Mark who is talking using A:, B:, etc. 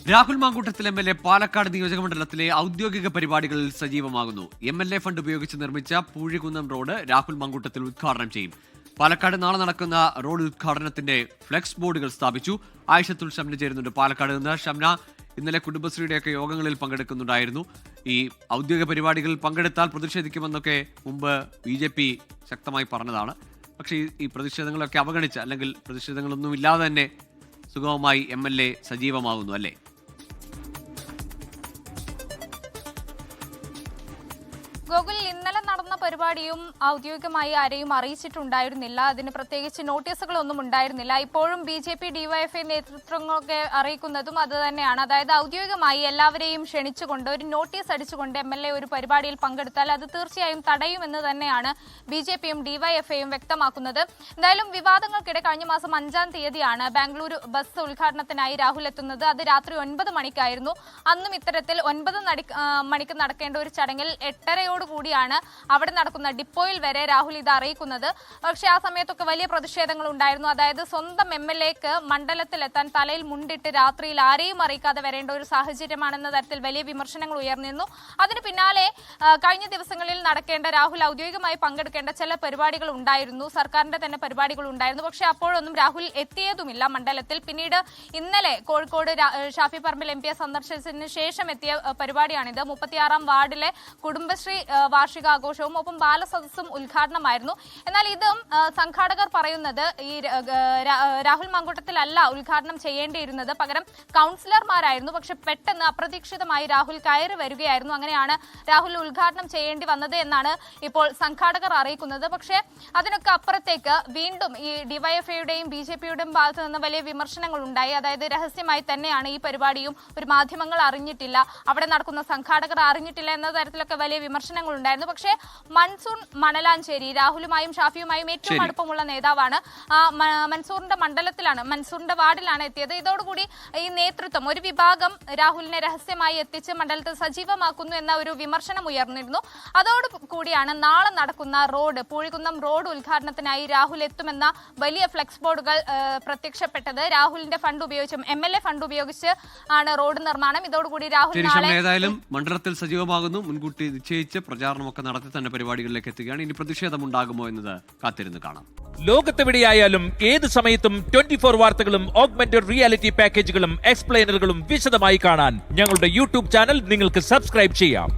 A: Rahul Mamkootathil MLA Palakkad നിയോജകമണ്ഡലത്തിലെ ഔദ്യോഗിക പരിപാടികളിൽ സജീവമാകുന്നു. MLA fund ഉപയോഗിച്ച് നിർമ്മിച്ച പൂഴികുന്നം റോഡ് രാഹുൽ മാങ്കൂട്ടത്തിൽ ഉദ്ഘാടനം ചെയ്യും. പാലക്കാട് നാളെ നടക്കുന്ന റോഡ് ഉദ്ഘാടനത്തിന്റെ ഫ്ലെക്സ് ബോർഡുകൾ സ്ഥാപിച്ചു. ആയിഷത്തുൽ ഷംന ചേരുന്നുണ്ട് പാലക്കാട് നിന്ന്. ഷംന, ഇന്നലെ കുടുംബശ്രീയുടെയൊക്കെ യോഗങ്ങളിൽ പങ്കെടുക്കുന്നുണ്ടായിരുന്നു. ഈ ഔദ്യോഗിക പരിപാടികളിൽ പങ്കെടുത്താൽ പ്രതിഷേധിക്കുമെന്നൊക്കെ മുമ്പ് BJP ശക്തമായി പറഞ്ഞതാണ്. പക്ഷേ ഈ പ്രതിഷേധങ്ങളൊക്കെ അവഗണിച്ച്, അല്ലെങ്കിൽ പ്രതിഷേധങ്ങളൊന്നും ഇല്ലാതെ തന്നെ സുഗമമായി എം.എൽ.എ സജീവമാകുന്നു അല്ലേ?
B: ഗോകുൽ, ഇന്നലെ നടന്ന പരിപാടിയും ഔദ്യോഗികമായി ആരെയും അറിയിച്ചിട്ടുണ്ടായിരുന്നില്ല. അതിന് പ്രത്യേകിച്ച് നോട്ടീസുകളൊന്നും ഉണ്ടായിരുന്നില്ല. ഇപ്പോഴും BJP DYFI നേതൃത്വങ്ങളൊക്കെ അറിയിക്കുന്നതും അത് തന്നെയാണ്. അതായത് ഔദ്യോഗികമായി എല്ലാവരെയും ക്ഷണിച്ചുകൊണ്ട് ഒരു അടിച്ചുകൊണ്ട് MLA ഒരു പരിപാടിയിൽ പങ്കെടുത്താൽ അത് തീർച്ചയായും തടയുമെന്ന് തന്നെയാണ് BJPയും DYFIയും വ്യക്തമാക്കുന്നത്. എന്തായാലും വിവാദങ്ങൾക്കിടെ കഴിഞ്ഞ മാസം 5-ാം തീയതിയാണ് ബാംഗ്ലൂരു ബസ് ഉദ്ഘാടനത്തിനായി രാഹുൽ എത്തുന്നത്. അത് രാത്രി 9 മണിക്കായിരുന്നു. അന്നും ഇത്തരത്തിൽ 9 മണിക്ക് നടക്കേണ്ട ഒരു ചടങ്ങിൽ 8:30 കൂടിയാണ് അവിടെ നടക്കുന്ന ഡിപ്പോയിൽ വരെ രാഹുൽ ഇത് അറിയിക്കുന്നത്. പക്ഷേ ആ സമയത്തൊക്കെ വലിയ പ്രതിഷേധങ്ങൾ ഉണ്ടായിരുന്നു. അതായത് സ്വന്തം MLAക്ക് മണ്ഡലത്തിലെത്താൻ തലയിൽ മുണ്ടിട്ട് രാത്രിയിൽ ആരെയും അറിയിക്കാതെ വരേണ്ട ഒരു സാഹചര്യമാണെന്ന തരത്തിൽ വലിയ വിമർശനങ്ങൾ ഉയർന്നിരുന്നു. അതിന് പിന്നാലെ കഴിഞ്ഞ ദിവസങ്ങളിൽ നടക്കേണ്ട രാഹുൽ ഔദ്യോഗികമായി പങ്കെടുക്കേണ്ട ചില പരിപാടികൾ ഉണ്ടായിരുന്നു. സർക്കാരിന്റെ തന്നെ പരിപാടികൾ ഉണ്ടായിരുന്നു. പക്ഷേ അപ്പോഴൊന്നും രാഹുൽ എത്തിയതുമില്ല മണ്ഡലത്തിൽ. പിന്നീട് ഇന്നലെ കോഴിക്കോട് ഷാഫി പറമ്പിൽ MP സന്ദർശിച്ചതിന് ശേഷം എത്തിയ പരിപാടിയാണിത്. 36-ാം വാർഡിലെ കുടുംബശ്രീ വാർഷികാഘോഷവും ഒപ്പം ബാലസദസ്സും ഉദ്ഘാടനമായിരുന്നു. എന്നാൽ ഇതും സംഘാടകർ പറയുന്നത് ഈ രാഹുൽ മാങ്കൂട്ടത്തിലല്ല ഉദ്ഘാടനം ചെയ്യേണ്ടിയിരുന്നത്, പകരം കൗൺസിലർമാരായിരുന്നു. പക്ഷെ പെട്ടെന്ന് അപ്രതീക്ഷിതമായി രാഹുൽ കയറി വരികയായിരുന്നു. അങ്ങനെയാണ് രാഹുൽ ഉദ്ഘാടനം ചെയ്യേണ്ടി വന്നത് എന്നാണ് ഇപ്പോൾ സംഘാടകർ അറിയിക്കുന്നത്. പക്ഷേ അതിനൊക്കെ അപ്പുറത്തേക്ക് വീണ്ടും ഈ DYFIയുടെയും BJPയുടെയും ഭാഗത്ത് നിന്ന് വലിയ വിമർശനങ്ങൾ ഉണ്ടായി. അതായത് രഹസ്യമായി തന്നെയാണ് ഈ പരിപാടിയും, ഒരു മാധ്യമങ്ങൾ അറിഞ്ഞിട്ടില്ല, അവിടെ നടക്കുന്ന സംഘാടകർ അറിഞ്ഞിട്ടില്ല എന്ന തരത്തിലൊക്കെ വലിയ വിമർശനങ്ങൾ ഉണ്ടായിരുന്നു. പക്ഷേ മൻസൂർ മണലാഞ്ചേരി രാഹുലുമായും ഷാഫിയുമായും ഏറ്റവും അടുപ്പമുള്ള നേതാവാണ്. മൻസൂറിന്റെ മണ്ഡലത്തിലാണ്, മൻസൂറിന്റെ വാർഡിലാണ് എത്തിയത്. ഇതോടുകൂടി ഈ നേതൃത്വം ഒരു വിഭാഗം രാഹുലിനെ രഹസ്യമായി എത്തിച്ച് മണ്ഡലത്തിൽ സജീവമാക്കുന്നു എന്ന ഒരു വിമർശനം ഉയർന്നിരുന്നു. അതോടുകൂടിയാണ് നാളെ നടക്കുന്ന റോഡ്, പൂഴികുന്നം റോഡ് ഉദ്ഘാടനത്തിനായി രാഹുൽ എത്തുമെന്ന വലിയ ഫ്ലെക്സ് ബോർഡുകൾ പ്രത്യക്ഷപ്പെട്ടത്. രാഹുലിന്റെ ഫണ്ട് ഉപയോഗിച്ചും MLA ഫണ്ട് ഉപയോഗിച്ച് ആണ് റോഡ് നിർമ്മാണം. ഇതോടുകൂടി രാഹുൽ
A: ഏതായാലും മണ്ഡലത്തിൽ സജീവമാകുന്നു. മുൻകൂട്ടി നിശ്ചയിച്ച് പ്രചാരണമൊക്കെ നടത്തി തന്നെ പരിപാടികളിലേക്ക് എത്തുകയാണ്. ഇനി പ്രതിഷേധമുണ്ടാകുമോ എന്നത് കാത്തിരുന്ന് കാണാം.
C: ലോകത്തെവിടെയായാലും ഏത് സമയത്തും 24 വാർത്തകളും ഓഗ്മെന്റഡ് റിയാലിറ്റി പാക്കേജുകളും എക്സ്പ്ലെയിനറുകളും വിശദമായി കാണാൻ ഞങ്ങളുടെ YouTube ചാനൽ നിങ്ങൾക്ക് സബ്സ്ക്രൈബ് ചെയ്യാം.